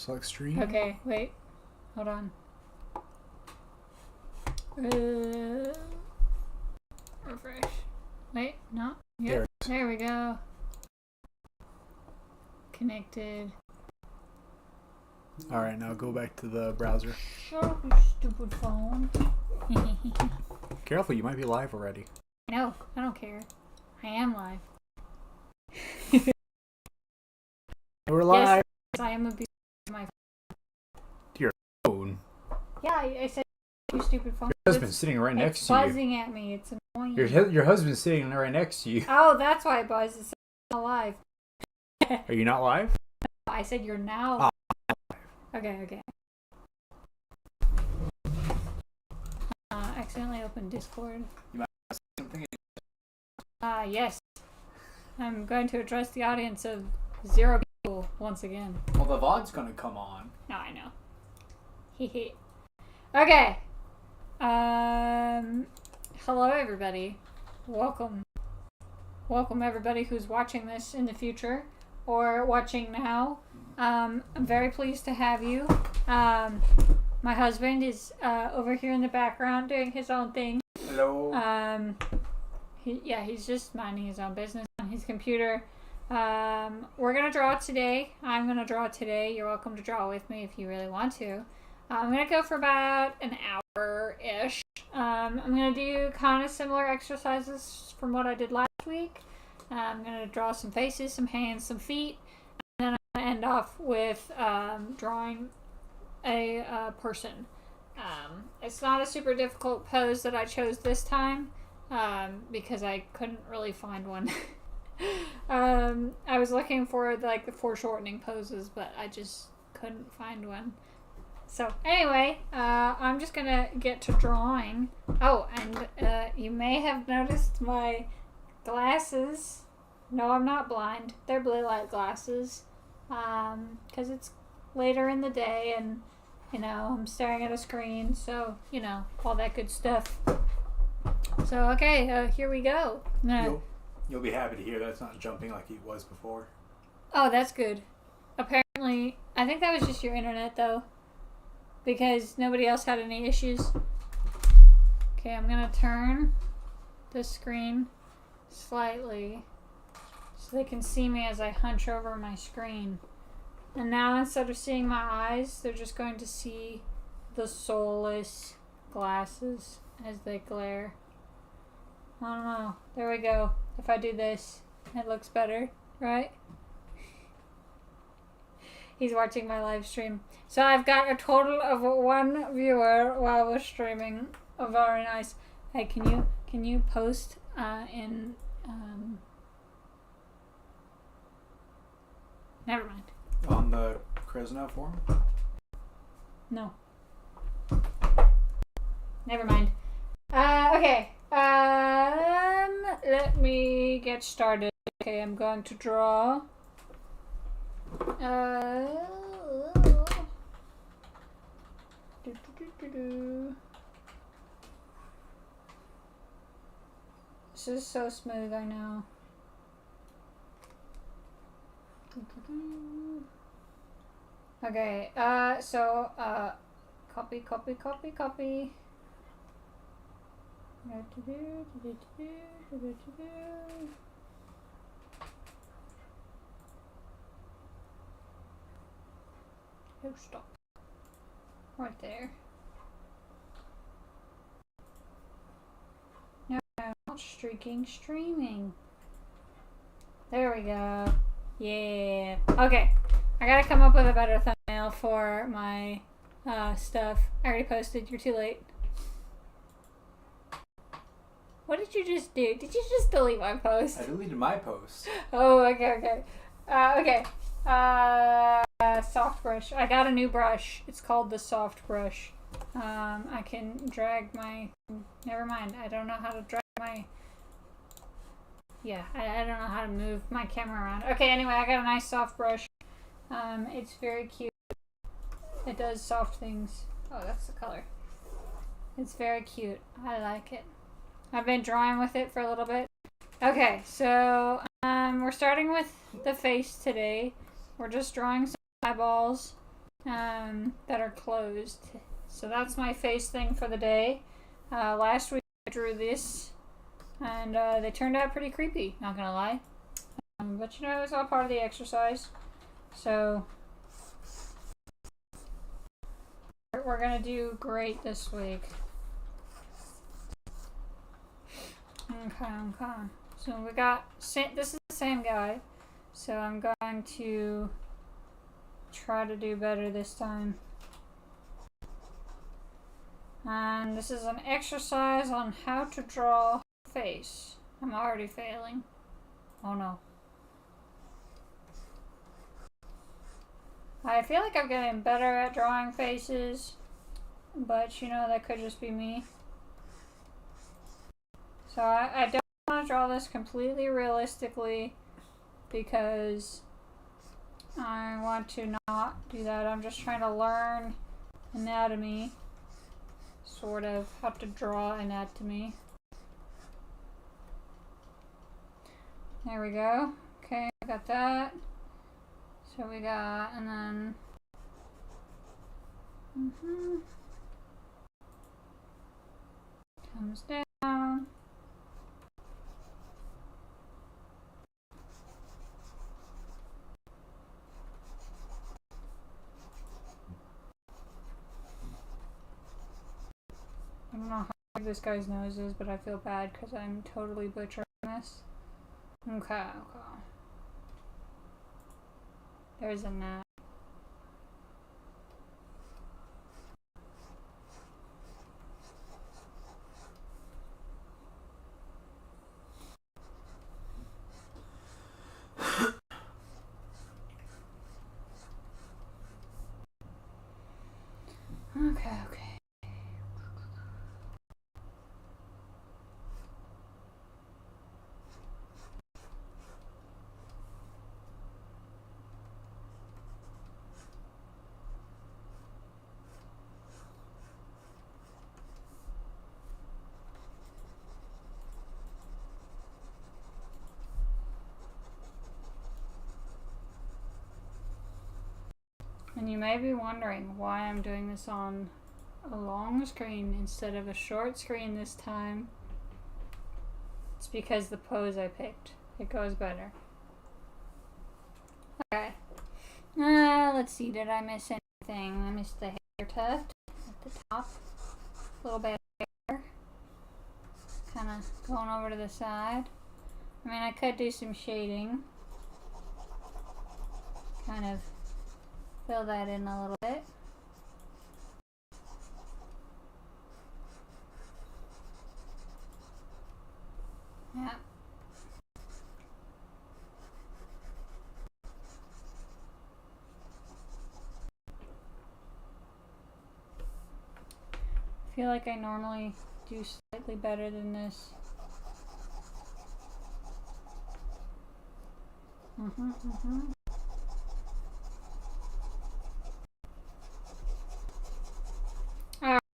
Select stream. Okay, wait. Hold on. Refresh. Wait, no. Yep. There we go. Connected. Alright, now go back to the browser. Sure, you stupid phone. Careful, you might be live already. No, I don't care. I am live. We're live. Yes, I am abusing my phone. Yeah, I said you stupid phone. Your husband's sitting right next to you. It's buzzing at me. It's annoying. Your husband's sitting right next to you. Oh, that's why it buzzes. It's not live. Are you not live? I said you're now. Okay. Accidentally opened Discord. You might have something. Yes. I'm going to address the audience of 0 people once again. Well, the VOD's gonna come on. No, I know. Hehe. Okay. Hello everybody. Welcome everybody who's watching this in the future or watching now. I'm very pleased to have you. My husband is over here in the background doing his own thing. Hello. He's just minding his own business on his computer. We're gonna draw today. I'm gonna draw today. You're welcome to draw with me if you really want to. I'm gonna go for about an hour-ish. I'm gonna do kind of similar exercises from what I did last week. I'm gonna draw some faces, some hands, some feet, and then I'm gonna end off with drawing a person. It's not a super difficult pose that I chose this time because I couldn't really find one. I was looking for like the foreshortening poses, but I just couldn't find one. So anyway, I'm just gonna get to drawing. Oh, and you may have noticed my glasses. No, I'm not blind. They're blue light glasses. Because it's later in the day and, you know, I'm staring at a screen. So, you know, all that good stuff. So, okay, here we go. You'll be happy to hear that's not jumping like it was before. Oh, that's good. Apparently, I think that was just your internet, though. Because nobody else had any issues. Okay, I'm going to turn the screen slightly so they can see me as I hunch over my screen. And now instead of seeing my eyes, they're just going to see the soulless glasses as they glare. I don't know. There we go. If I do this, it looks better, right? He's watching my live stream. So I've got a total of 1 viewer while we're streaming. Oh, very nice. Hey, can you post in never mind. On the Kresna forum? No. Never mind. Okay. Let me get started. Okay, I'm going to draw. This is so smooth, I know. Okay, so, copy. Oh, stop. Right there. No, not streaking, streaming. There we go. Yeah. Okay. I gotta come up with a better thumbnail for my stuff. I already posted. You're too late. What did you just do? Did you just delete my post? I deleted my post. Oh, okay. Okay. Soft brush. I got a new brush. It's called the soft brush. I can drag my... Never mind. I don't know how to drag my... Yeah, I don't know how to move my camera around. Okay, anyway, I got a nice soft brush. It's very cute. It does soft things. Oh, that's the color. It's very cute. I like it. I've been drawing with it for a little bit. Okay, so we're starting with the face today. We're just drawing some eyeballs. that are closed. So that's my face thing for the day. Last week I drew this, and they turned out pretty creepy, not gonna lie. But you know, it was all part of the exercise. So we're gonna do great this week. Okay. So we got, this is the same guy. So I'm going to try to do better this time. And this is an exercise on how to draw a face. I'm already failing. Oh no. I feel like I'm getting better at drawing faces, but you know, that could just be me. So I don't want to draw this completely realistically because I want to not do that. I'm just trying to learn anatomy, sort of how to draw anatomy. There we go. Okay, I got that. So we got, and then comes down. I don't know how big this guy's nose is, but I feel bad because I'm totally butchering this. Okay. There's a gnat. Okay. And you may be wondering why I'm doing this on a long screen instead of a short screen this time. It's because the pose I picked. It goes better. Okay. Let's see, did I miss anything? I missed the hair tuft at the top. A little bit of hair. Kind of going over to the side. I mean, I could do some shading. Kind of fill that in a little bit. Yeah. I feel like I normally do slightly better than this.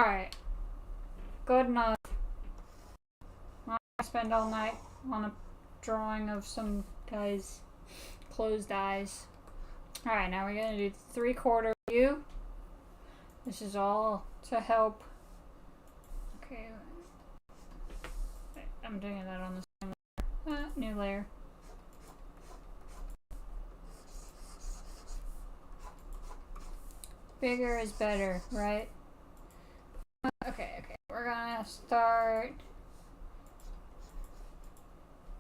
Alright. Good enough. I'm gonna spend all night on a drawing of some guy's closed eyes. Alright, now we're gonna do 3/4 view. This is all to help. Okay. I'm doing that on the same layer. New layer. Bigger is better, right? Okay. We're gonna start.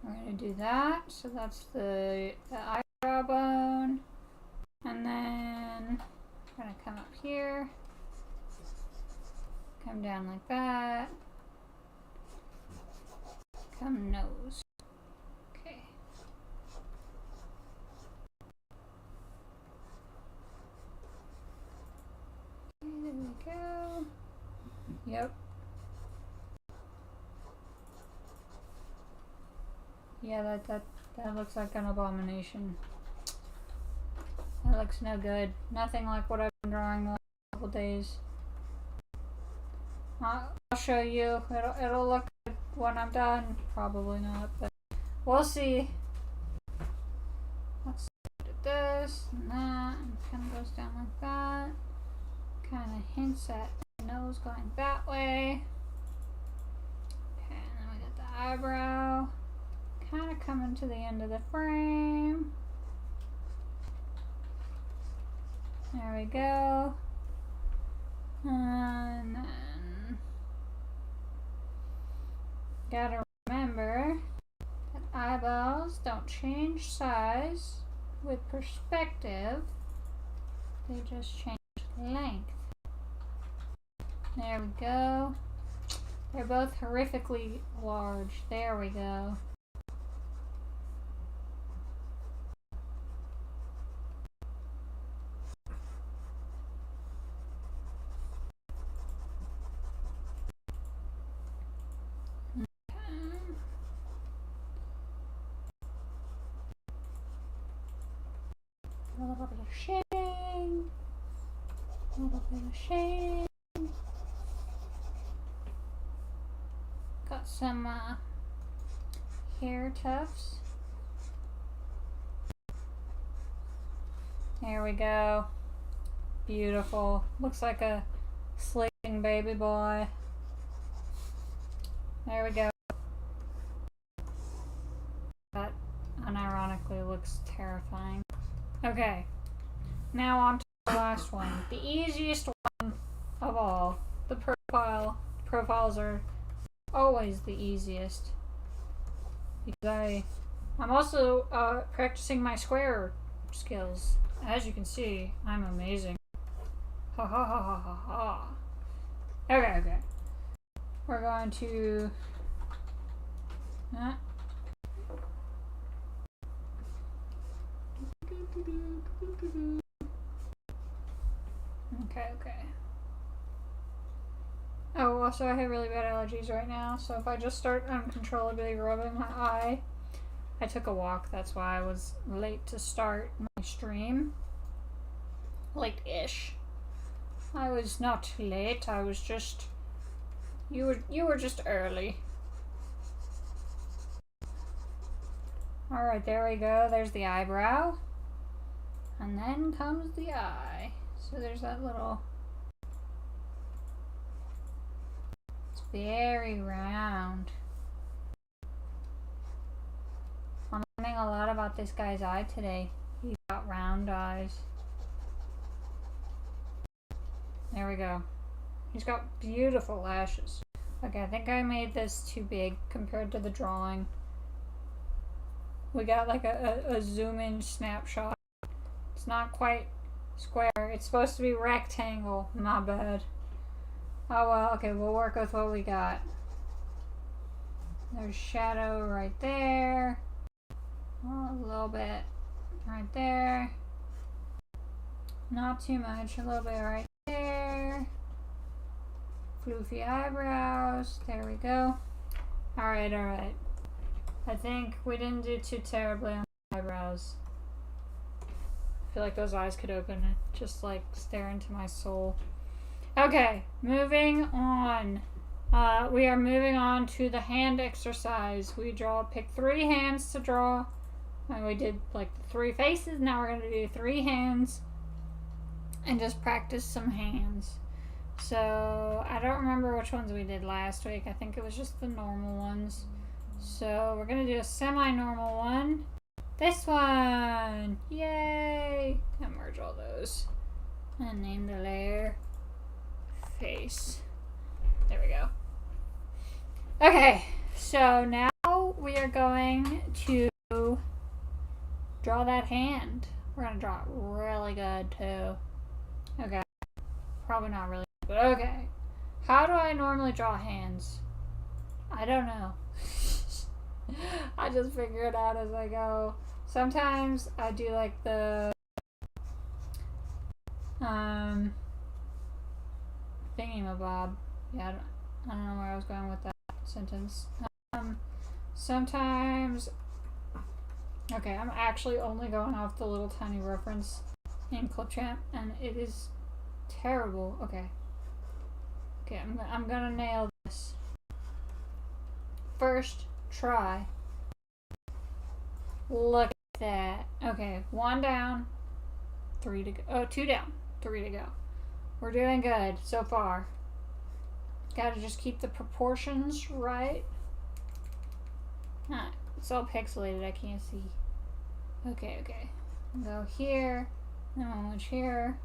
We're gonna do that. So that's the eyebrow bone. And then we're gonna come up here. Come down like that. Come nose. Okay. There we go. Yep. Yeah, that looks like an abomination. That looks no good. Nothing like what I've been drawing the last couple days. I'll show you. It'll look good when I'm done. Probably not, but we'll see. Let's do this and that, and kind of goes down like that. kind of hints at the nose going that way. Okay, and then we got the eyebrow kind of coming to the end of the frame. There we go. And then gotta remember that eyeballs don't change size with perspective. They just change length. There we go. They're both horrifically large. There we go. A little bit of shading. A little bit of shading. Got some hair tufts. There we go. Beautiful. Looks like a sleeping baby boy. There we go. That unironically looks terrifying. Okay, now on to the last one. The easiest one of all. The profiles are always the easiest. Because I'm also practicing my square skills. As you can see, I'm amazing. Ha ha ha ha ha ha. Okay. We're going to... Okay. Oh, also I have really bad allergies right now, so if I just start uncontrollably rubbing my eye... I took a walk, that's why I was late to start my stream. Late-ish. I was not late, I was just... You were just early. Alright, there we go. There's the eyebrow. And then comes the eye. So there's that little... It's very round. I'm learning a lot about this guy's eye today. He's got round eyes. There we go. He's got beautiful lashes. Okay, I think I made this too big compared to the drawing. We got like a zoom-in snapshot. It's not quite square. It's supposed to be rectangle. My bad. Oh well, okay, we'll work with what we got. There's shadow right there. Oh, a little bit right there. Not too much. A little bit right there. Floofy eyebrows. There we go. Alright. I think we didn't do too terribly on the eyebrows. I feel like those eyes could open and just like stare into my soul. Okay, moving on. We are moving on to the hand exercise. We pick 3 hands to draw. And we did like the 3 faces. Now we're going to do 3 hands and just practice some hands. So I don't remember which ones we did last week. I think it was just the normal ones. So we're going to do a semi-normal one. This one! Yay! And merge all those. And name the layer face. There we go. Okay, so now we are going to draw that hand. We're going to draw it really good too. Okay. Probably not really good, but okay. How do I normally draw hands? I don't know. I just figure it out as I go. Sometimes I do like the thingamabob. Yeah, I don't know where I was going with that sentence. Sometimes... Okay, I'm actually only going off the little tiny reference in Clipchamp, and it is terrible. Okay, I'm gonna nail this. First try. Look at that. Okay, 1 down, 3 to go. Oh, 2 down, 3 to go. We're doing good so far. Gotta just keep the proportions right. Ah, it's all pixelated, I can't see. Okay. Go here, then one much here.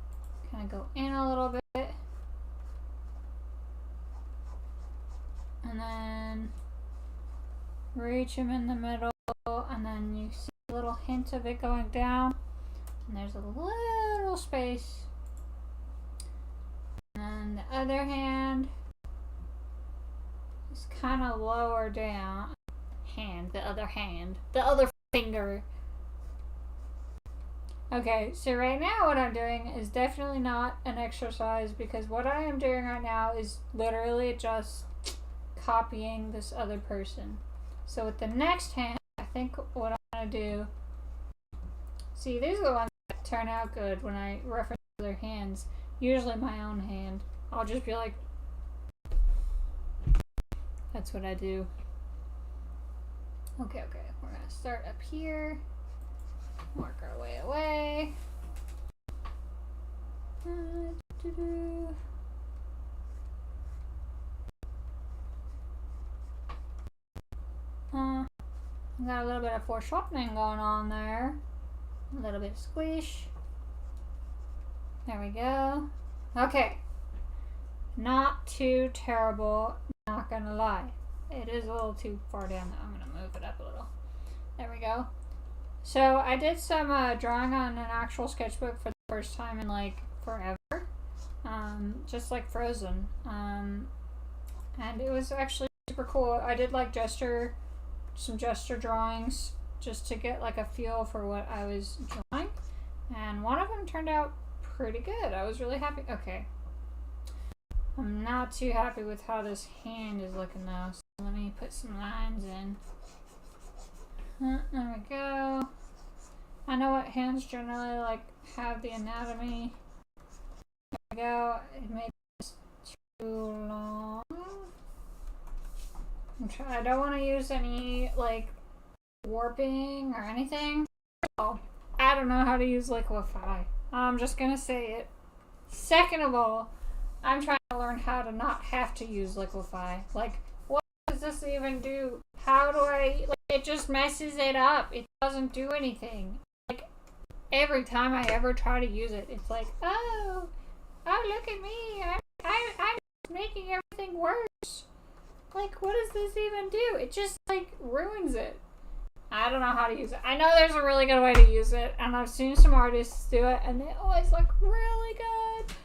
Kind of go in a little bit. And then reach them in the middle, and then you see a little hint of it going down. And there's a little space. And the other hand is kind of lower down. The other finger. Okay, so right now what I'm doing is definitely not an exercise, because what I am doing right now is literally just copying this other person. So with the next hand, I think what I'm going to do, see, these are the ones that turn out good when I reference other hands. Usually my own hand. I'll just be like, that's what I do. Okay, we're going to start up here. Work our way away. Got a little bit of foreshortening going on there. A little bit of squish. There we go. Okay. Not too terrible, not gonna lie. It is a little too far down though. I'm gonna move it up a little. There we go. So I did some drawing on an actual sketchbook for the first time in like forever. Just like Frozen. And it was actually super cool. I did like some gesture drawings just to get like a feel for what I was drawing. And one of them turned out pretty good. I was really happy. Okay. I'm not too happy with how this hand is looking though. So let me put some lines in. There we go. I know what hands generally like have the anatomy. There we go. It made this too long. I don't want to use any like warping or anything. Oh, I don't know how to use liquify. I'm just gonna say it. Second of all, I'm trying to learn how to not have to use liquify. Like, what does this even do? How do I, like, it just messes it up. It doesn't do anything. Like, every time I ever try to use it, it's like, oh, look at me. I'm making everything worse. Like, what does this even do? It just, like, ruins it. I don't know how to use it. I know there's a really good way to use it, and I've seen some artists do it, and they always look really good.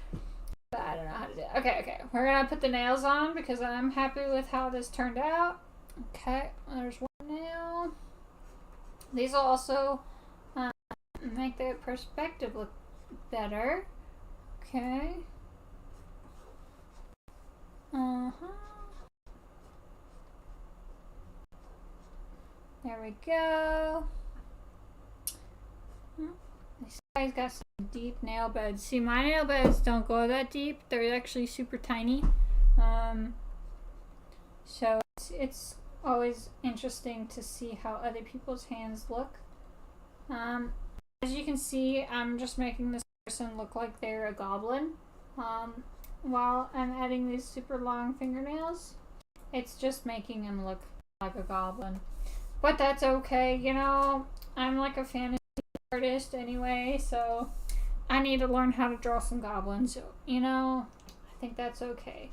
But I don't know how to do it. Okay. We're going to put the nails on because I'm happy with how this turned out. Okay, there's one nail. These will also make the perspective look better. Okay. There we go. This guy's got some deep nail beds. See, my nail beds don't go that deep. They're actually super tiny. So it's always interesting to see how other people's hands look. As you can see, I'm just making this person look like they're a goblin. While I'm adding these super long fingernails, it's just making him look like a goblin. But that's okay, you know, I'm like a fantasy artist anyway, so I need to learn how to draw some goblins, so, you know, I think that's okay.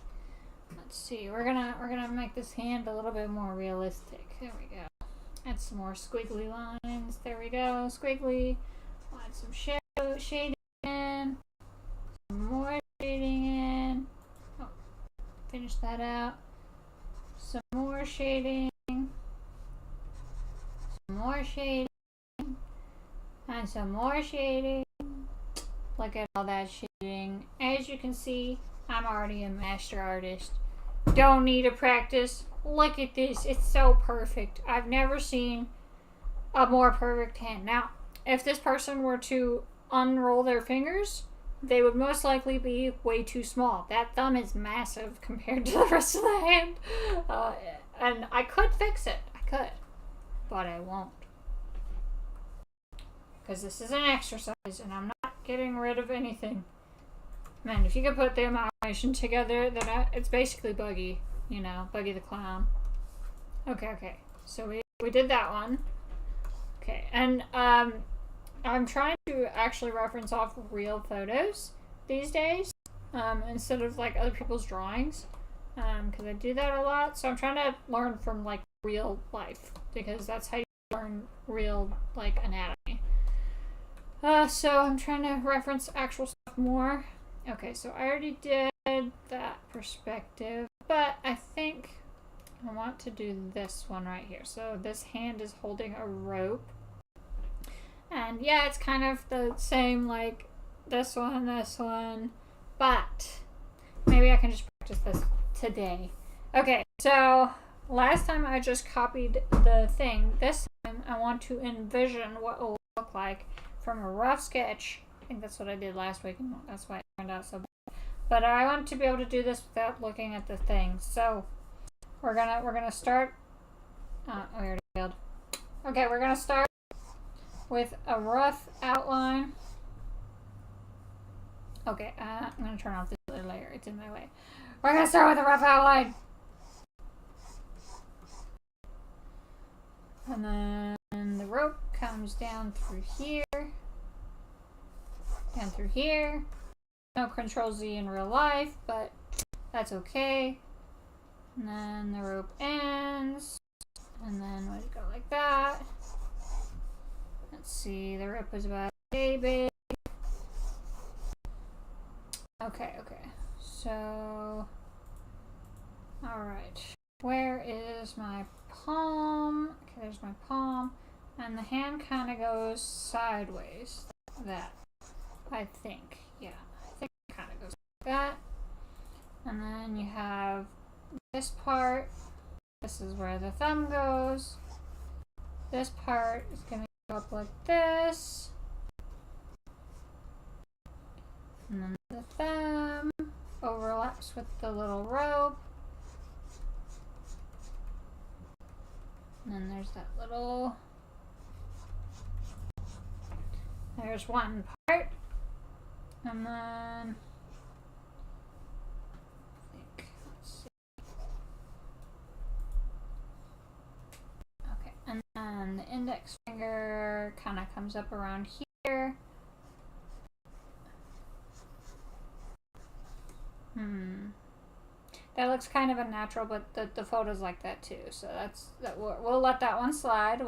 Let's see, we're gonna make this hand a little bit more realistic. There we go. Add some more squiggly lines. There we go, squiggly. Add some shading in. Some more shading in. Oh, finish that out. Some more shading. More shading, and some more shading. Look at all that shading. As you can see, I'm already a master artist. Don't need to practice. Look at this. It's so perfect. I've never seen a more perfect hand. Now, if this person were to unroll their fingers, they would most likely be way too small. That thumb is massive compared to the rest of the hand. And I could fix it. I could. But I won't. Because this is an exercise and I'm not getting rid of anything. Man, if you could put the amalgamation together, then it's basically Buggy, you know, Buggy the Clown. Okay. So we did that one. Okay, and I'm trying to actually reference off real photos these days, instead of like other people's drawings, because I do that a lot. So I'm trying to learn from like real life, because that's how you learn real like anatomy. So I'm trying to reference actual stuff more. Okay, so I already did that perspective, but I think I want to do this one right here. So this hand is holding a rope. And yeah, it's kind of the same like this one, but maybe I can just practice this today. Okay, so last time I just copied the thing. This time I want to envision what it will look like from a rough sketch. I think that's what I did last week, and that's why it turned out so bad. But I want to be able to do this without looking at the thing. So we're gonna start. We already failed. Okay, we're gonna start with a rough outline. Okay, I'm gonna turn off this other layer. It's in my way. We're gonna start with a rough outline. And then the rope comes down through here. Down through here. No Control Z in real life, but that's okay. And then the rope ends. And then we go like that. Let's see, the rope is about a big. Okay. So, alright. Where is my palm? Okay, there's my palm. And the hand kind of goes sideways. Like that. I think. Yeah, I think it kind of goes like that. And then you have this part. This is where the thumb goes. This part is going to go up like this. And then the thumb overlaps with the little rope. And then there's that little... There's one part. And then... let's see. Okay, and then the index finger kind of comes up around here. That looks kind of unnatural, but the photo's like that too. So we'll let that one slide.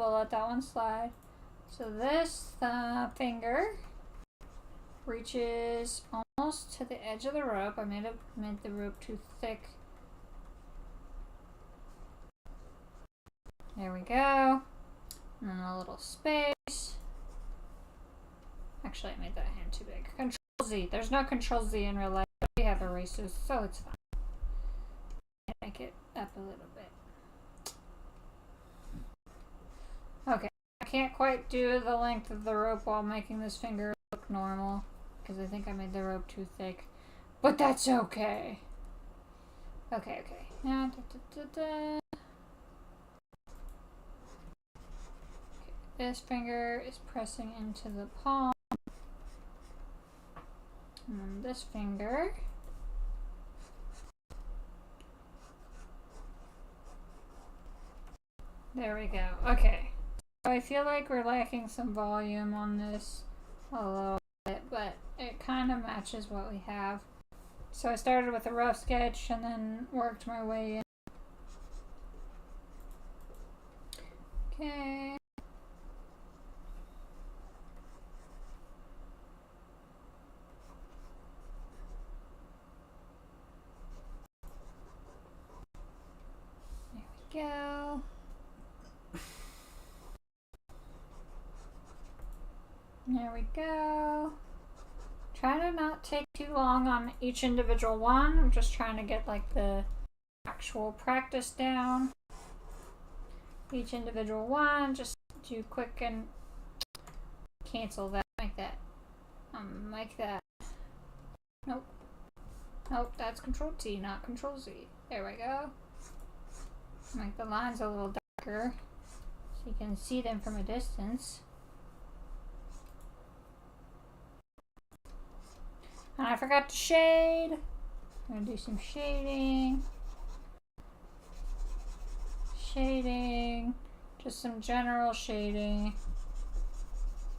So this finger reaches almost to the edge of the rope. I made the rope too thick. There we go. And then a little space. Actually, I made that hand too big. Control Z. There's no Control Z in real life. We have erasers, so it's fine. Make it up a little bit. Okay, I can't quite do the length of the rope while making this finger look normal, because I think I made the rope too thick. But that's okay. Okay. Now, okay, this finger is pressing into the palm. And then this finger there we go. Okay. So I feel like we're lacking some volume on this a little bit, but it kind of matches what we have. So I started with a rough sketch and then worked my way in. Okay. There we go. There we go. Try to not take too long on each individual one. I'm just trying to get like the actual practice down. Each individual one, just do quick and cancel that like that. Like that. Nope, that's Control T, not Control Z. There we go. Make the lines a little darker so you can see them from a distance. And I forgot to shade. I'm gonna do some shading. Shading. Just some general shading.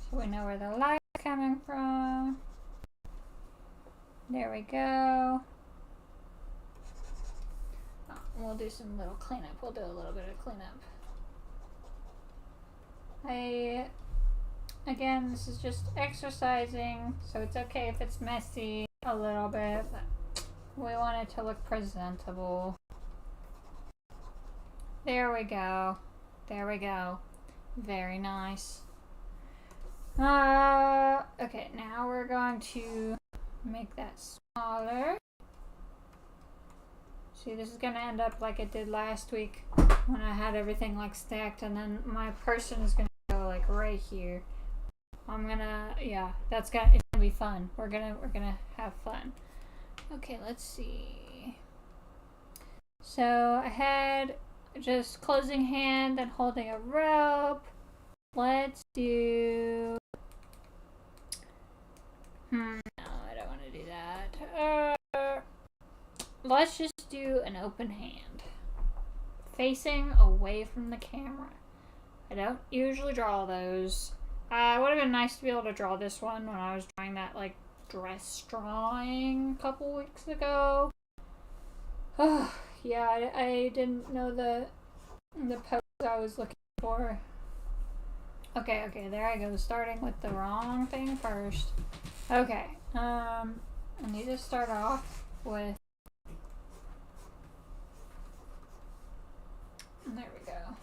So we know where the light's coming from. There we go. Oh, we'll do some little cleanup. We'll do a little bit of cleanup. Again, this is just exercising, so it's okay if it's messy a little bit, but we want it to look presentable. There we go. There we go. Very nice. Okay, now we're going to make that smaller. See, this is gonna end up like it did last week when I had everything like stacked, and then my person is gonna go like right here. Yeah, it's gonna be fun. We're gonna have fun. Okay, let's see. So I had just closing hand and holding a rope. Let's do. No, I don't want to do that. Let's just do an open hand, facing away from the camera. I don't usually draw those. It would have been nice to be able to draw this one when I was drawing that like dress drawing a couple weeks ago. Oh, yeah, I didn't know the pose I was looking for. Okay, there I go, starting with the wrong thing first. Okay, I need to start off with. There we go.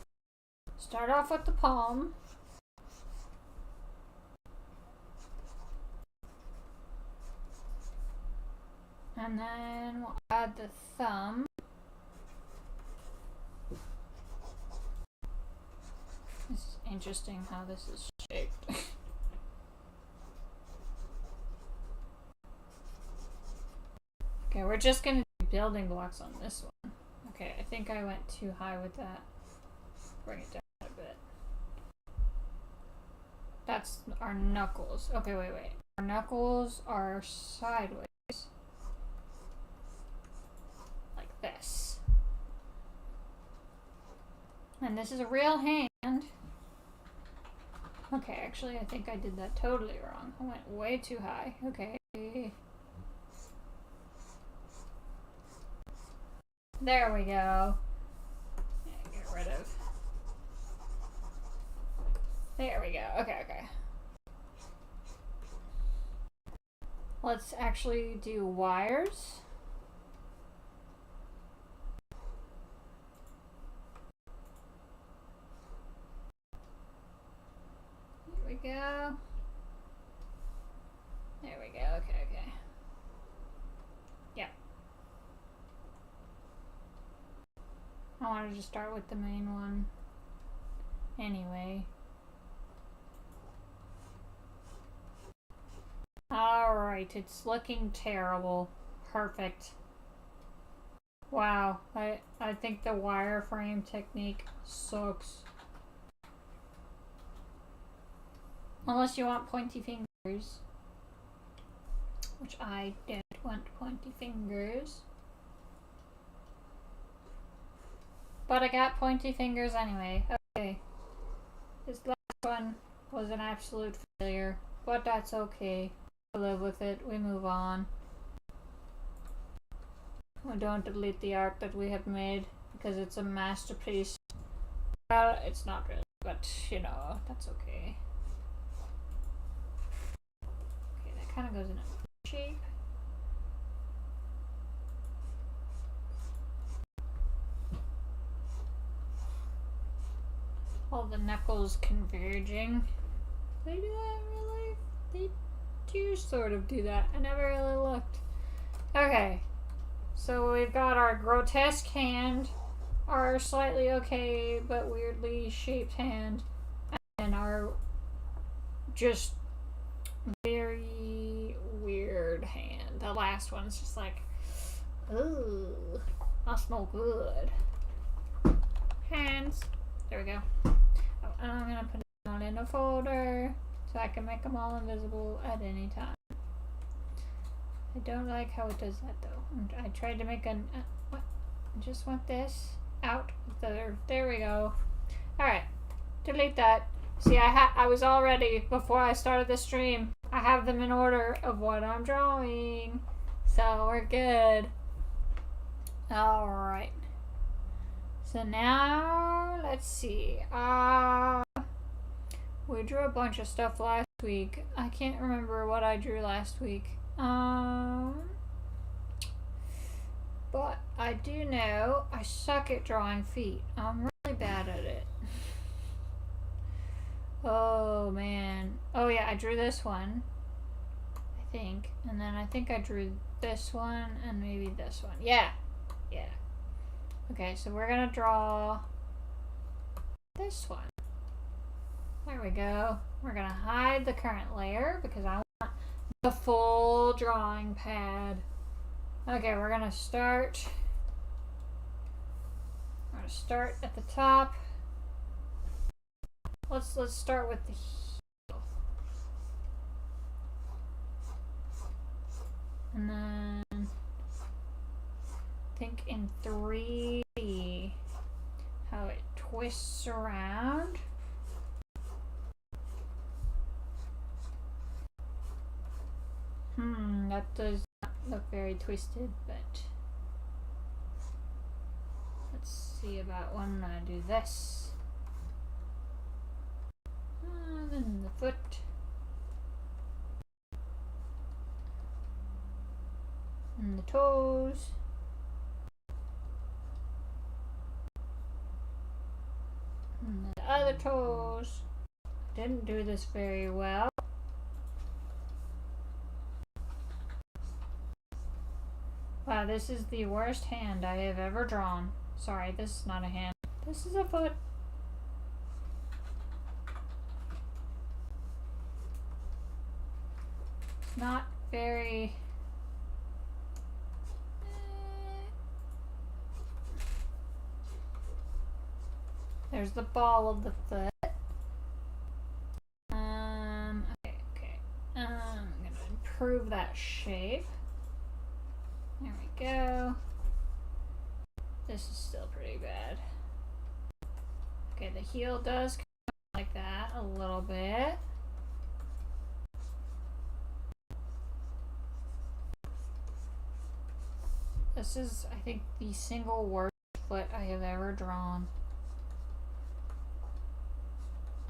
Start off with the palm. And then we'll add the thumb. This is interesting how this is shaped. Okay, we're just gonna do building blocks on this one. Okay, I think I went too high with that. Bring it down a bit. That's our knuckles. Okay, wait. Our knuckles are sideways. Like this. And this is a real hand. Okay, actually I think I did that totally wrong. I went way too high. Okay. There we go. Yeah, get rid of. There we go. Okay. Let's actually do wires. Here we go. There we go. Okay. Yep. I wanted to start with the main one. Anyway. Alright, it's looking terrible. Perfect. Wow, I think the wireframe technique sucks. Unless you want pointy fingers. Which I don't want pointy fingers. But I got pointy fingers anyway. Okay. This last one was an absolute failure. But that's okay. We live with it. We move on. We don't delete the art that we have made because it's a masterpiece. Well, it's not really, but you know, that's okay. Okay, that kind of goes in a shape. All the knuckles converging. They do that really? They do sort of do that. I never really looked. Okay. So we've got our grotesque hand, our slightly okay but weirdly shaped hand, and our just very weird hand. The last one's just like, ooh, that's no good. Hands. There we go. Oh, and I'm gonna put them all in a folder so I can make them all invisible at any time. I don't like how it does that though. I tried to make what? I just want this out of there we go. Alright, delete that. See, I was all ready before I started the stream. I have them in order of what I'm drawing. So we're good. Alright. So now, let's see. We drew a bunch of stuff last week. I can't remember what I drew last week. But I do know I suck at drawing feet. I'm really bad at it. Oh man. Oh yeah, I drew this one, I think. And then I think I drew this one and maybe this one. Yeah. Yeah. Okay, so we're gonna draw this one. There we go. We're gonna hide the current layer because I want the full drawing pad. Okay, we're gonna start. We're gonna start at the top. Let's start with the heel. And then think in 3D how it twists around. That does not look very twisted, but let's see about when I do this. Then the foot. And the toes. And the other toes. Didn't do this very well. Wow, this is the worst hand I have ever drawn. Sorry, this is not a hand. This is a foot. Not very... There's the ball of the foot. Okay. I'm gonna improve that shape. There we go. This is still pretty bad. Okay, the heel does come like that a little bit. This is, I think, the single worst foot I have ever drawn.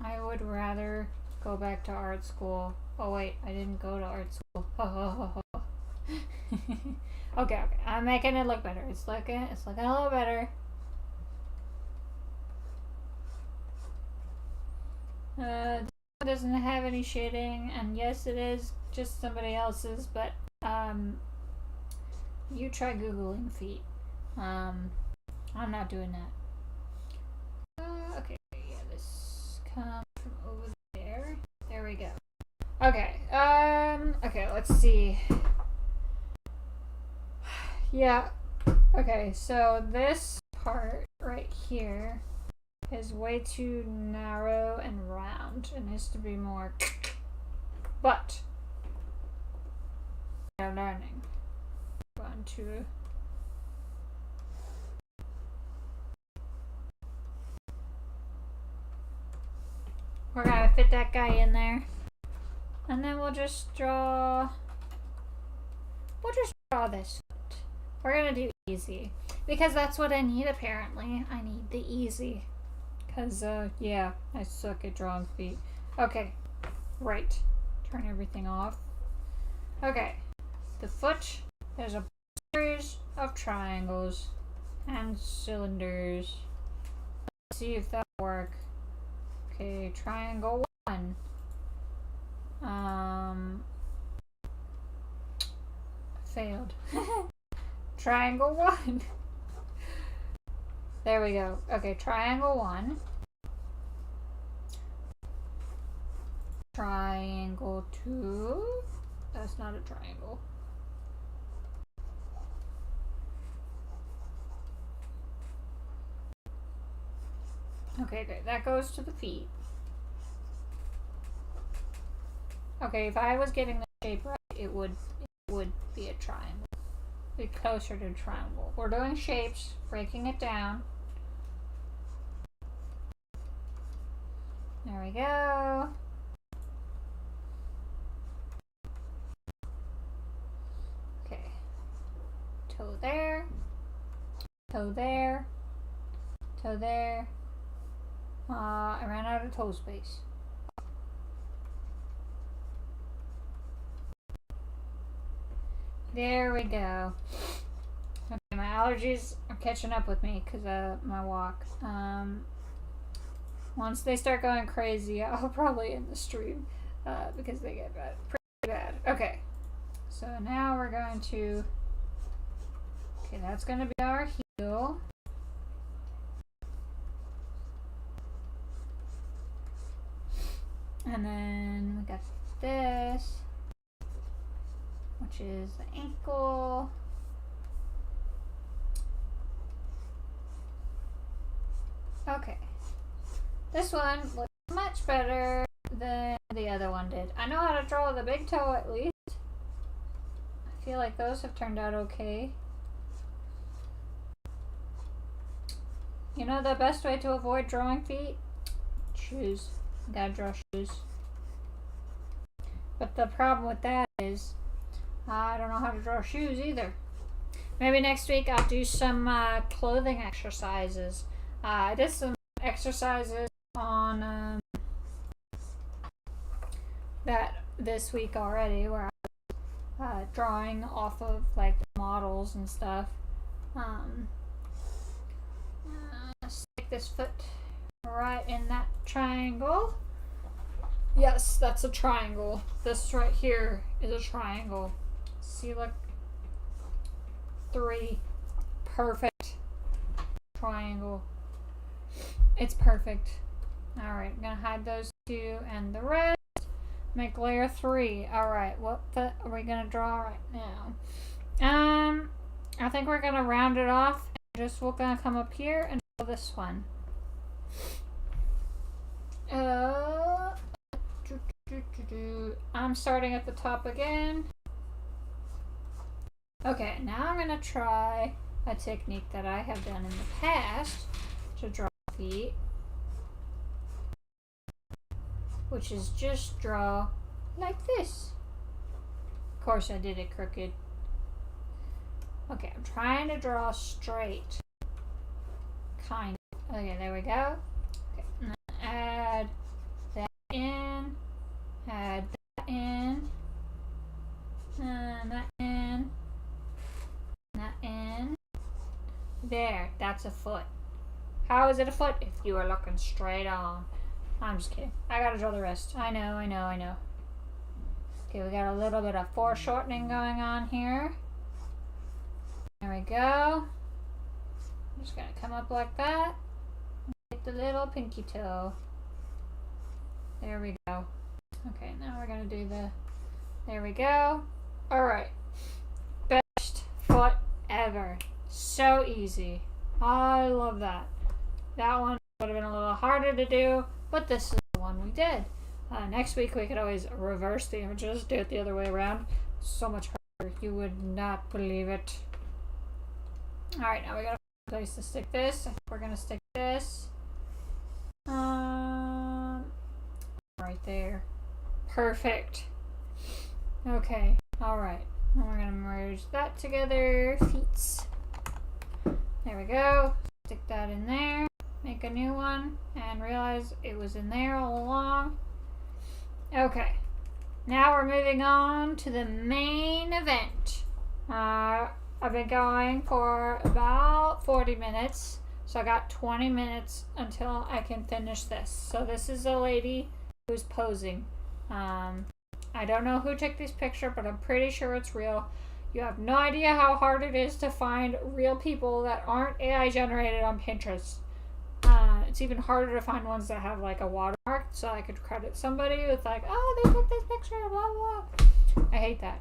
I would rather go back to art school. Oh wait, I didn't go to art school. Okay, I'm making it look better. It's looking a little better. This one doesn't have any shading, and yes, it is just somebody else's, but you try Googling feet. I'm not doing that. Okay, yeah, this comes from over there. There we go. Okay, okay, let's see. Yeah, okay, so this part right here is way too narrow and round. It needs to be more, but I'm learning. Going to we're gonna fit that guy in there, and then we'll just draw this foot. We're gonna do easy because that's what I need. Apparently I need the easy because yeah, I suck at drawing feet. Okay, right, turn everything off. Okay, the foot, there's a series of triangles and cylinders. Let's see if that work. Okay, triangle 1. Failed. Triangle 1. There we go. Okay, triangle 1. Triangle 2. That's not a triangle. Okay, good. That goes to the feet. Okay, if I was getting the shape right, it would be a triangle. Be closer to triangle. We're doing shapes, breaking it down. There we go. Okay. Toe there. Toe there. Toe there. I ran out of toe space. There we go. Okay, my allergies are catching up with me because of my walk. Once they start going crazy, I'll probably end the stream because they get pretty bad. Okay, so now we're going to. Okay, that's going to be our heel. And then we got this, which is the ankle. Okay. This one looks much better than the other one did. I know how to draw the big toe at least. I feel like those have turned out okay. You know the best way to avoid drawing feet? Shoes. You gotta draw shoes. But the problem with that is I don't know how to draw shoes either. Maybe next week I'll do some clothing exercises. I did some exercises on that this week already where I was drawing off of like the models and stuff. Stick this foot right in that triangle. Yes, that's a triangle. This right here is a triangle. See, look. 3. Perfect. Triangle. It's perfect. Alright, I'm gonna hide those 2 and the rest. Make layer 3. Alright, what foot are we gonna draw right now? I think we're gonna round it off. We're gonna come up here and draw this one. I'm starting at the top again. Okay, now I'm gonna try a technique that I have done in the past to draw feet, which is just draw like this. Of course I did it crooked. Okay, I'm trying to draw straight. Kind of. Okay, there we go. Okay, and then add that in. Add that in. And that in. That in. There, that's a foot. How is it a foot? If you are looking straight on. I'm just kidding. I gotta draw the rest. I know. Okay, we got a little bit of foreshortening going on here. There we go. I'm just gonna come up like that. Get the little pinky toe. There we go. Okay, now we're gonna do the. There we go. Alright. Best foot ever. So easy. I love that. That one would have been a little harder to do, but this is the one we did. Next week we could always reverse the images, do it the other way around. So much harder. You would not believe it. Alright, now we got a place to stick this. I think we're gonna stick this. Right there. Perfect. Okay, alright. Now we're gonna merge that together. Feet. There we go. Stick that in there. Make a new one and realize it was in there all along. Okay. Now we're moving on to the main event. I've been going for about 40 minutes. So I got 20 minutes until I can finish this. So this is a lady who's posing. I don't know who took this picture, but I'm pretty sure it's real. You have no idea how hard it is to find real people that aren't AI generated on Pinterest. It's even harder to find ones that have like a watermark, so I could credit somebody with like, oh, they took this picture, blah, blah. I hate that.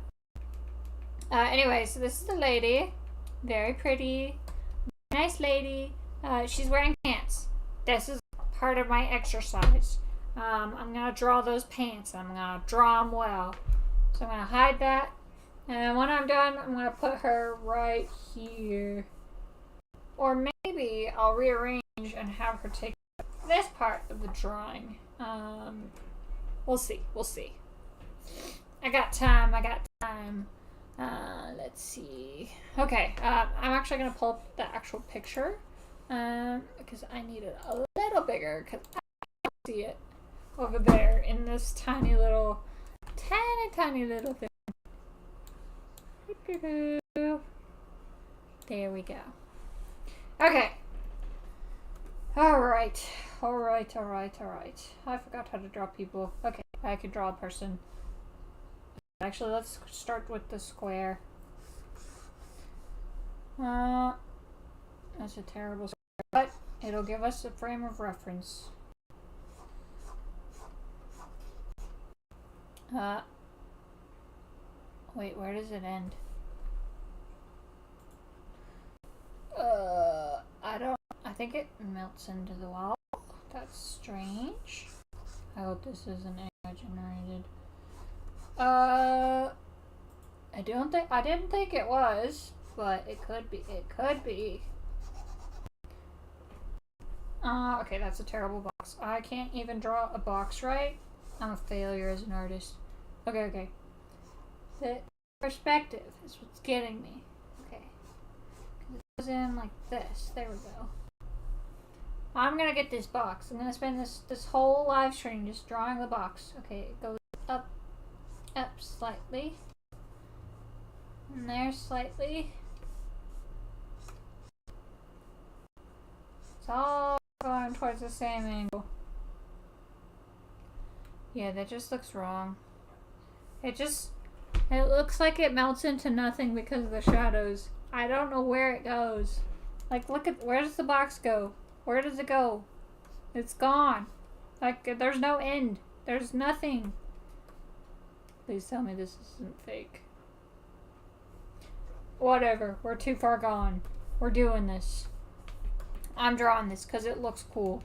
Anyway, so this is the lady. Very pretty. Nice lady. She's wearing pants. This is part of my exercise. I'm going to draw those pants. I'm going to draw them well. So I'm going to hide that. And when I'm done, I'm going to put her right here. Or maybe I'll rearrange and have her take this part of the drawing. We'll see. We'll see. I got time. Let's see. Okay, I'm actually going to pull up the actual picture because I need it a little bigger because I can't see it over there in this tiny little thing. There we go. Okay. Alright. I forgot how to draw people. Okay, I could draw a person. Actually, let's start with the square. That's a terrible square, but it'll give us a frame of reference. Wait, where does it end? I think it melts into the wall. That's strange. I hope this isn't AI generated. I didn't think it was, but it could be. Okay, that's a terrible box. I can't even draw a box right. I'm a failure as an artist. Okay. The perspective is what's getting me. Okay. It goes in like this. There we go. I'm gonna get this box. I'm gonna spend this whole live stream just drawing the box. Okay, it goes up slightly. And there slightly. It's all going towards the same angle. Yeah, that just looks wrong. It looks like it melts into nothing because of the shadows. I don't know where it goes. Like, look at, where does the box go? Where does it go? It's gone. Like, there's no end. There's nothing. Please tell me this isn't fake. Whatever. We're too far gone. We're doing this. I'm drawing this because it looks cool.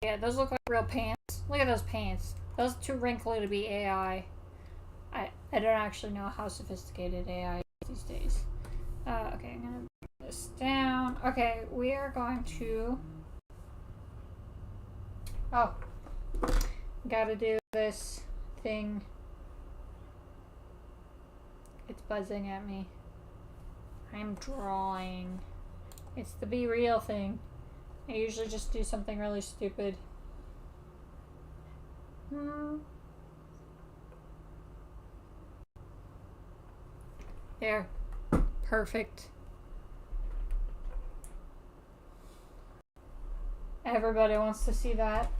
Yeah, those look like real pants. Look at those pants. Those are too wrinkly to be AI. I don't actually know how sophisticated AI is these days. Okay, I'm gonna bring this down. Okay, we are going to... Oh. Gotta do this thing. It's buzzing at me. I'm drawing. It's the be real thing. I usually just do something really stupid. There. Perfect. Everybody wants to see that.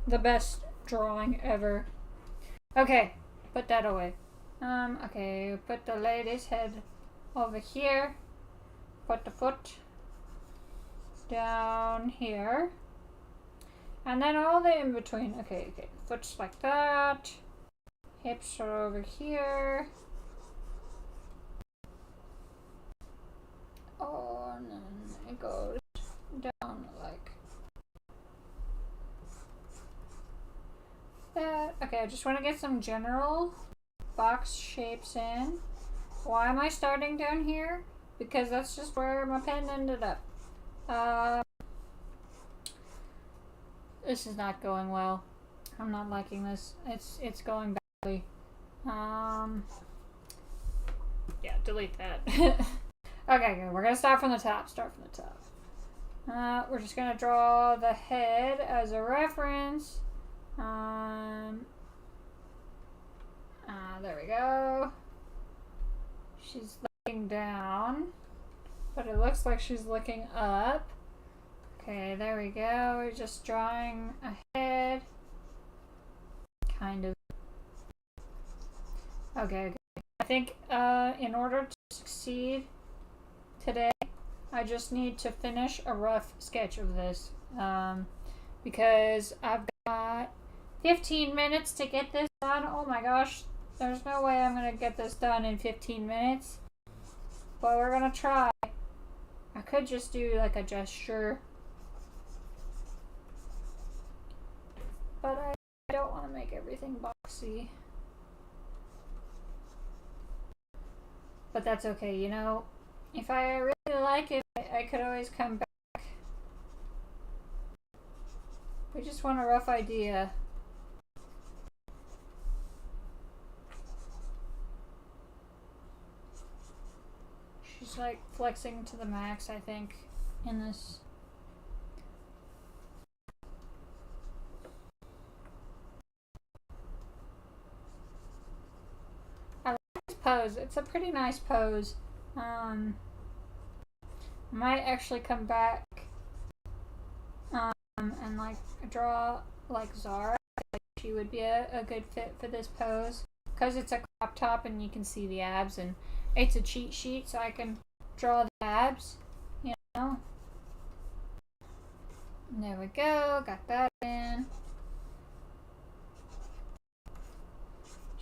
The best drawing ever. Okay, put that away. Okay, put the lady's head over here. Put the foot down here. And then all the in between. Okay. Foot's like that. Hips are over here. Oh, and then it goes down like that. Okay, I just want to get some general box shapes in. Why am I starting down here? Because that's just where my pen ended up. This is not going well. I'm not liking this. It's going badly. Yeah, delete that. Okay, good. We're gonna start from the top. We're just gonna draw the head as a reference. There we go. She's looking down, but it looks like she's looking up. Okay, there we go. We're just drawing a head. Kind of. Okay. I think in order to succeed today, I just need to finish a rough sketch of this. Because I've got 15 minutes to get this done. Oh my gosh. There's no way I'm going to get this done in 15 minutes. But we're going to try. I could just do like a gesture. But I don't want to make everything boxy. But that's okay, you know. If I really like it, I could always come back. We just want a rough idea. She's like flexing to the max, I think, in this. I like this pose. It's a pretty nice pose. I might actually come back and like draw like Zara. Like she would be a good fit for this pose because it's a crop top and you can see the abs, and it's a cheat sheet, so I can draw the abs, you know. And there we go. Got that in.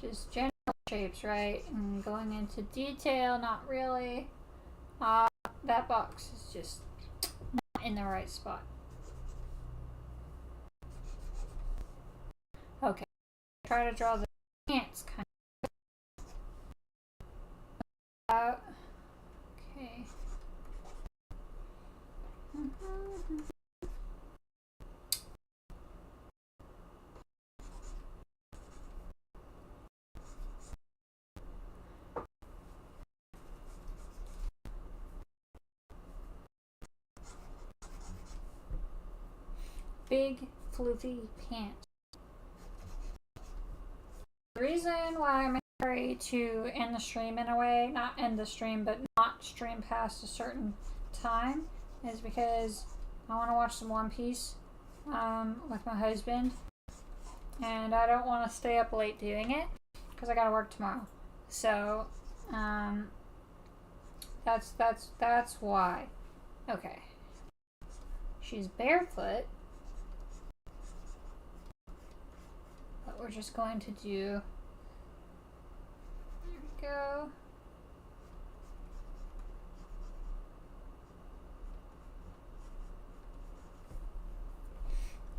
Just general shapes, right? And going into detail, not really. That box is just not in the right spot. Okay, try to draw the pants kind of out. Okay. Big floofy pants. The reason why I'm in a hurry to end the stream in a way, not end the stream, but not stream past a certain time, is because I want to watch some One Piece with my husband, and I don't want to stay up late doing it because I gotta work tomorrow. So that's why. Okay, she's barefoot. We're just going to do, there we go.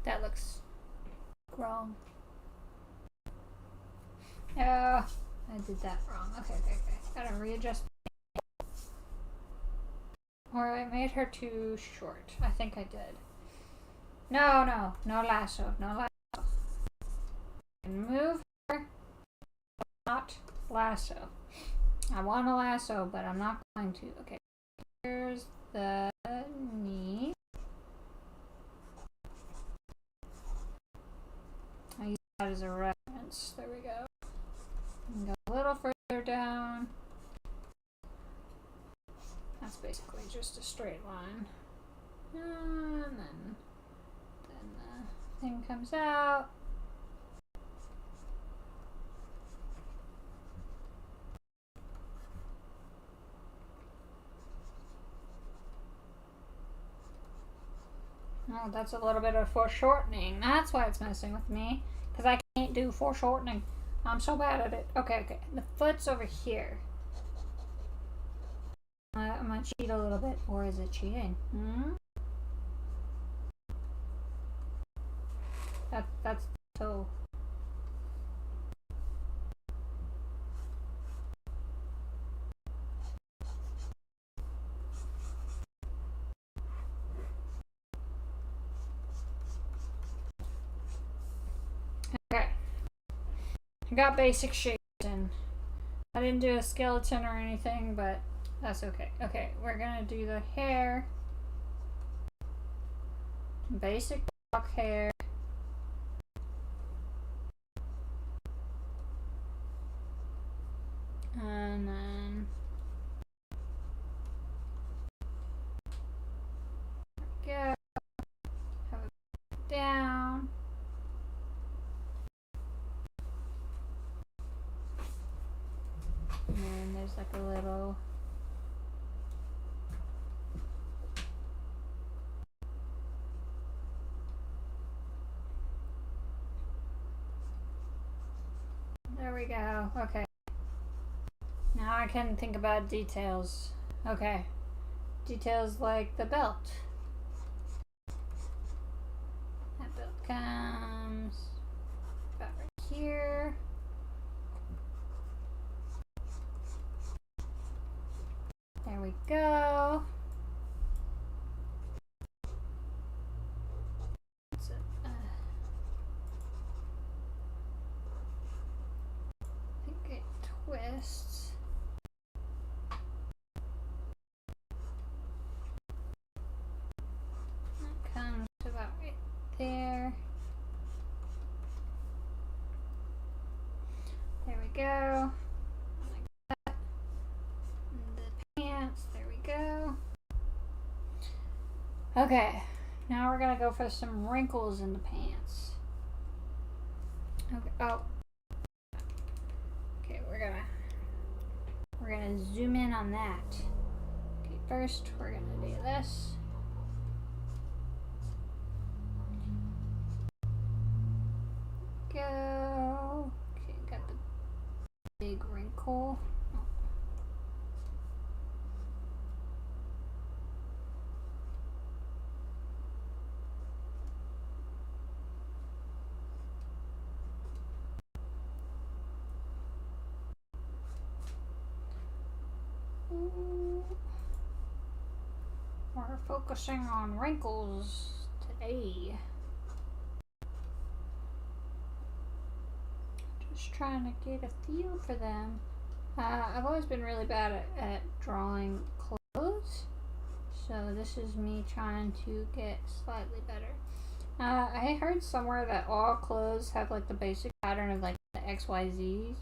That looks wrong. I did that wrong. Okay. Gotta readjust. Or I made her too short. I think I did. No lasso. Move her, not lasso. I want a lasso, but I'm not going to. Okay, here's the knee. I use that as a reference. There we go. And go a little further down. That's basically just a straight line. And then the thing comes out. Oh, that's a little bit of foreshortening. That's why it's messing with me. Because I can't do foreshortening. I'm so bad at it. Okay. The foot's over here. I'm going to cheat a little bit. Or is it cheating? That's the toe. Okay. I got basic shapes and I didn't do a skeleton or anything, but that's okay. Okay, we're gonna do the hair. Basic block hair. And then go. Have it down. And then there's like a little there we go. Okay. Now I can think about details. Okay. Details like the belt. That belt comes about right here. There we go. I think it twists. That comes about right there. There we go. Like that. And the pants. There we go. Okay. Now we're gonna go for some wrinkles in the pants. Okay. Oh. Okay. We're gonna zoom in on that. Okay. First, we're gonna do this. Go. Okay. Got the big wrinkle. We're focusing on wrinkles today. Just trying to get a feel for them. I've always been really bad at drawing clothes, so this is me trying to get slightly better. I heard somewhere that all clothes have like the basic pattern of like the XYZs.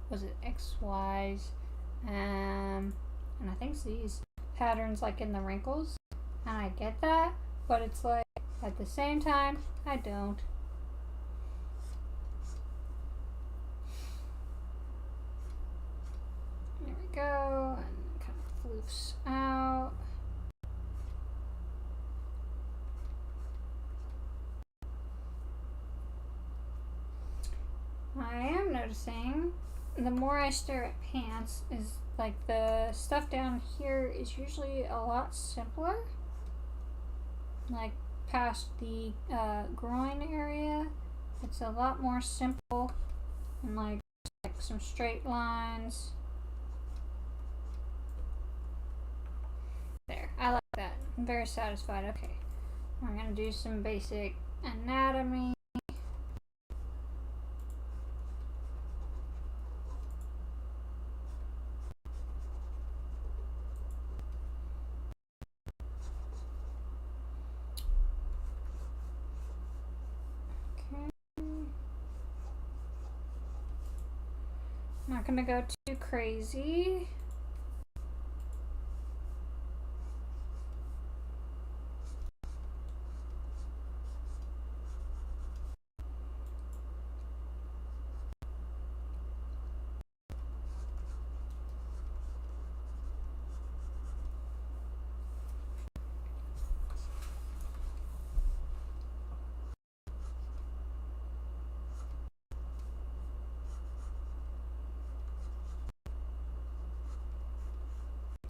Was it XYs? And I think Z's patterns like in the wrinkles, and I get that, but it's like at the same time I don't. There we go, and kind of floofs out. I am noticing the more I stare at pants is like the stuff down here is usually a lot simpler. Like past the groin area, it's a lot more simple and like some straight lines. There, I like that. I'm very satisfied. Okay, we're gonna do some basic anatomy. Not gonna go too crazy.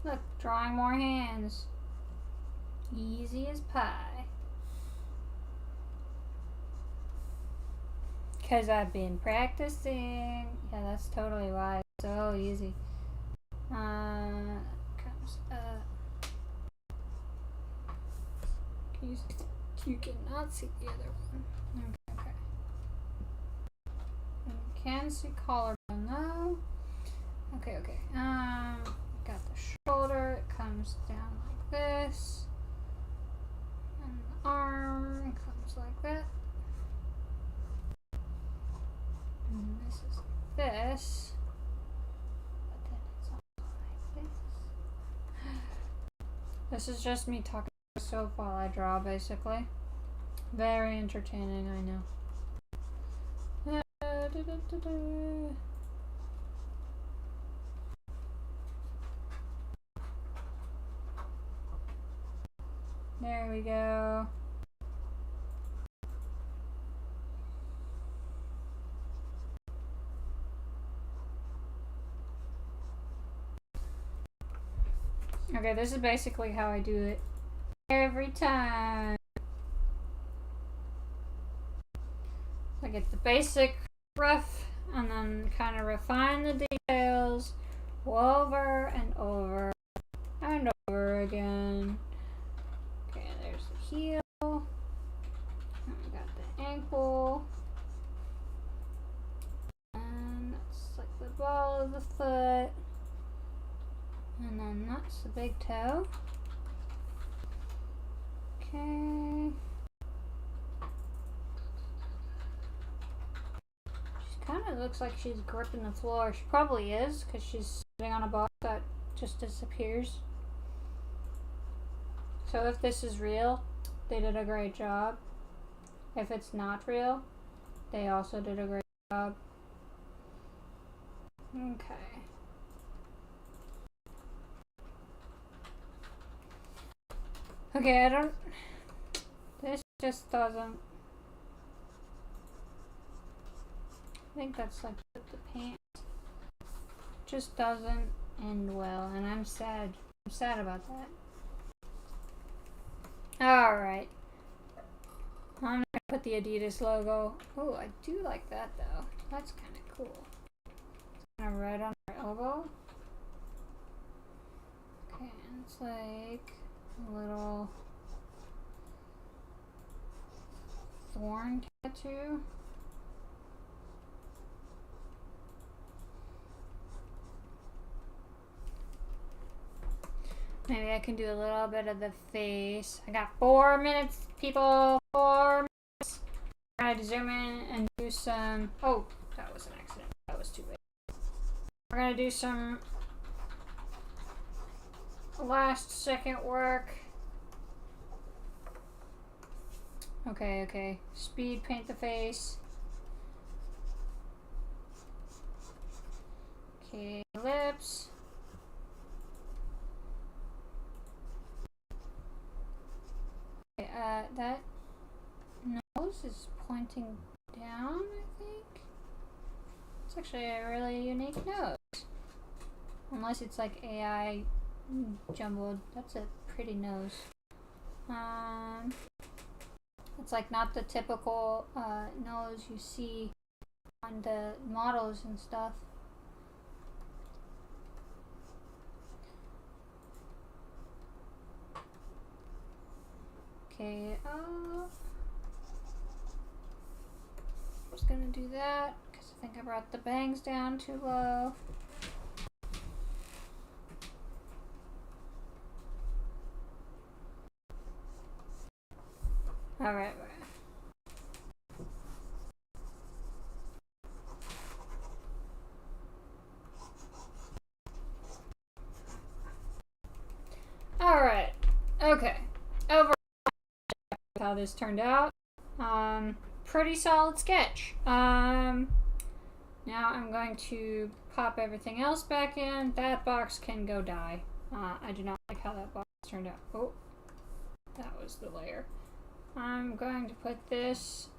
Look, drawing more hands. Easy as pie. Because I've been practicing. Yeah, that's totally why it's so easy. Comes up. You cannot see the other one. Okay. You can see collarbone though. Okay. Got the shoulder, it comes down like this, and the arm comes like that, and this is like this, but then it's also like this. This is just me talking to myself while I draw, basically. Very entertaining, I know. There we go. Okay, this is basically how I do it every time. I get the basic rough and then kind of refine the details over and over the foot. And then that's the big toe. Okay. She kind of looks like she's gripping the floor. She probably is, because she's sitting on a box that just disappears. So if this is real, they did a great job. If it's not real, they also did a great job. Okay. Okay, this just doesn't, I think that's like the pants. Just doesn't end well, and I'm sad. I'm sad about that. Alright. I'm not gonna put the Adidas logo. Oh, I do like that though. That's kind of cool. It's kind of red on her elbow. Okay, and it's like a little thorn tattoo. Maybe I can do a little bit of the face. I got 4 minutes, people. 4 minutes. I'm gonna zoom in and do some. Oh, that was an accident. That was too big. We're gonna do some last second work. Okay. Speed paint the face. Okay, lips. Okay, that nose is pointing down, I think. It's actually a really unique nose. Unless it's like AI jumbled. That's a pretty nose. It's like not the typical nose you see on the models and stuff. Okay, just gonna do that because I think I brought the bangs down too low. Alright. Alright. Okay. Overall, how this turned out. Pretty solid sketch. Now I'm going to pop everything else back in. That box can go die. I do not like how that box turned out. Oh, that was the layer. I'm going to put this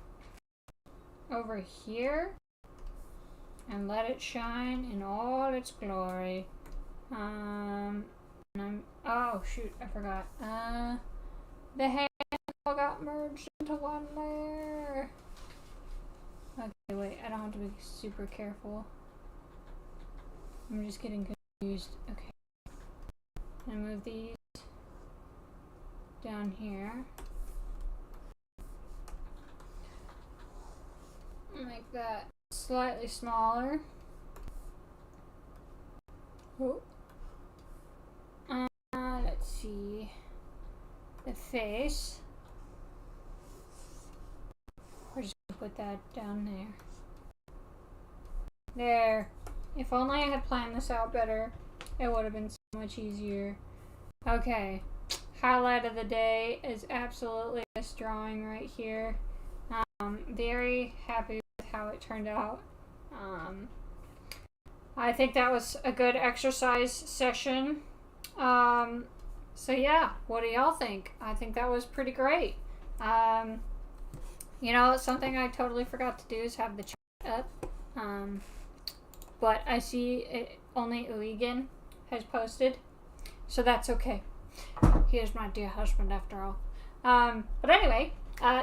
over here and let it shine in all its glory. Oh shoot, I forgot. The hair all got merged into one layer. Okay, wait, I don't have to be super careful. I'm just getting confused. Okay. I'm gonna move these down here. Make that slightly smaller. Oh. Let's see. The face. We're just gonna put that down there. There. If only I had planned this out better, it would have been so much easier. Okay. Highlight of the day is absolutely this drawing right here. Very happy with how it turned out. I think that was a good exercise session. So yeah, what do y'all think? I think that was pretty great. You know, something I totally forgot to do is have the chat up. But I see only Uegan has posted, so that's okay. He is my dear husband after all. But anyway,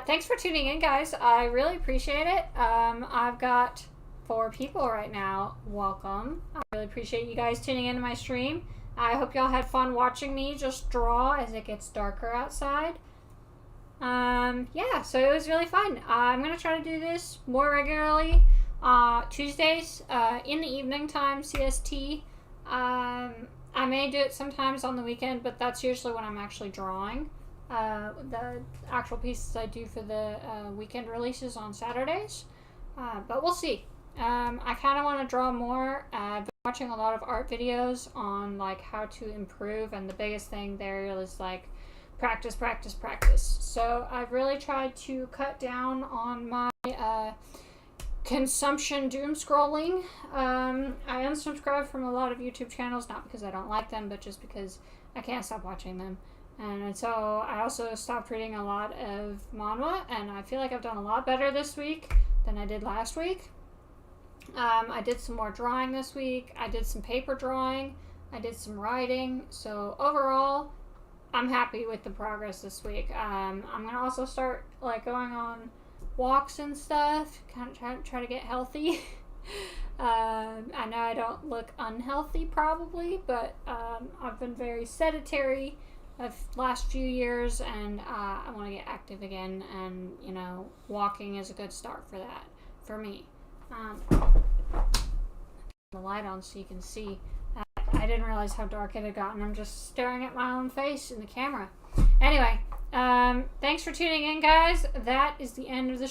thanks for tuning in, guys. I really appreciate it. I've got 4 people right now. Welcome. I really appreciate you guys tuning into my stream. I hope y'all had fun watching me just draw as it gets darker outside. Yeah, so it was really fun. I'm going to try to do this more regularly. Tuesdays in the evening time, CST. I may do it sometimes on the weekend, but that's usually when I'm actually drawing. The actual pieces I do for the weekend releases on Saturdays. But we'll see. I kind of want to draw more. I've been watching a lot of art videos on like how to improve, and the biggest thing there is like practice, practice, practice. So I've really tried to cut down on my consumption doom scrolling. I unsubscribed from a lot of YouTube channels, not because I don't like them, but just because I can't stop watching them. And so I also stopped reading a lot of manhwa, and I feel like I've done a lot better this week than I did last week. I did some more drawing this week. I did some paper drawing. I did some writing. So overall, I'm happy with the progress this week. I'm gonna also start like going on walks and stuff, kind of try to get healthy. I know I don't look unhealthy probably, but I've been very sedentary the last few years, and I want to get active again, and you know, walking is a good start for that for me. The light on so you can see. I didn't realize how dark it had gotten. I'm just staring at my own face in the camera. Anyway, thanks for tuning in, guys. That is the end of the